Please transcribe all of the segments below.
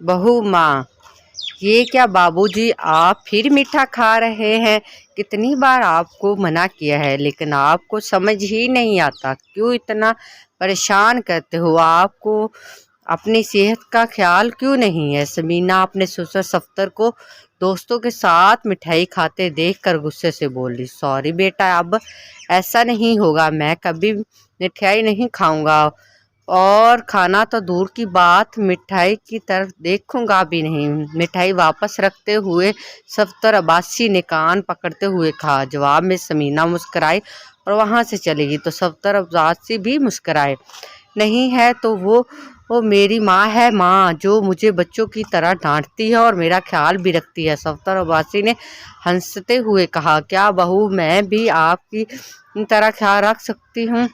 बहू माँ, ये क्या बाबूजी, आप फिर मीठा खा रहे हैं? कितनी बार आपको मना किया है, लेकिन आपको समझ ही नहीं आता। क्यों इतना परेशान करते हो? आपको अपनी सेहत का ख्याल क्यों नहीं है? समीना अपने ससुर सफ्तर को दोस्तों के साथ मिठाई खाते देखकर गुस्से से बोली। सॉरी बेटा, अब ऐसा नहीं होगा। मैं कभी मिठाई नहीं खाऊंगा, और खाना तो दूर की बात, मिठाई की तरफ देखूंगा भी नहीं। मिठाई वापस रखते हुए सफ्तर अब्बासी ने कान पकड़ते हुए कहा। जवाब में समीना मुस्कुराई और वहां से चली गई तो सफ्तर अब्बासी भी मुस्कुराए। नहीं है तो वो मेरी माँ है, माँ जो मुझे बच्चों की तरह डांटती है और मेरा ख्याल भी रखती है, सफ्तर अब्बासी ने हंसते हुए कहा। क्या बहू, मैं भी आपकी तरह ख्याल रख सकती हूँ?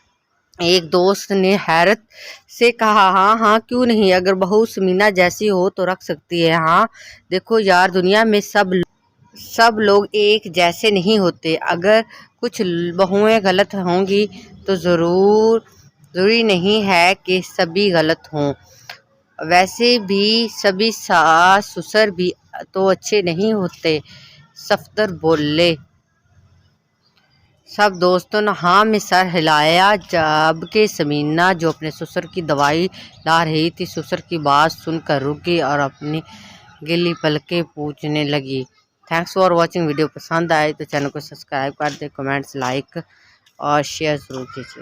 एक दोस्त ने हैरत से कहा। हाँ हाँ, क्यों नहीं, अगर बहू समीना जैसी हो तो रख सकती है। हाँ देखो यार, दुनिया में सब लोग एक जैसे नहीं होते। अगर कुछ बहुएं गलत होंगी तो जरूरी नहीं है कि सभी गलत हों। वैसे भी सभी सास ससुर भी तो अच्छे नहीं होते, सफदर बोले। सब दोस्तों ने हाँ में सर हिलाया, जबकि समीना जो अपने ससुर की दवाई ला रही थी, ससुर की बात सुनकर रुक गई और अपनी गिली पलकें पूछने लगी। Thanks for watching. वीडियो पसंद आए तो चैनल को सब्सक्राइब कर दे, कमेंट्स, लाइक और शेयर जरूर कीजिए।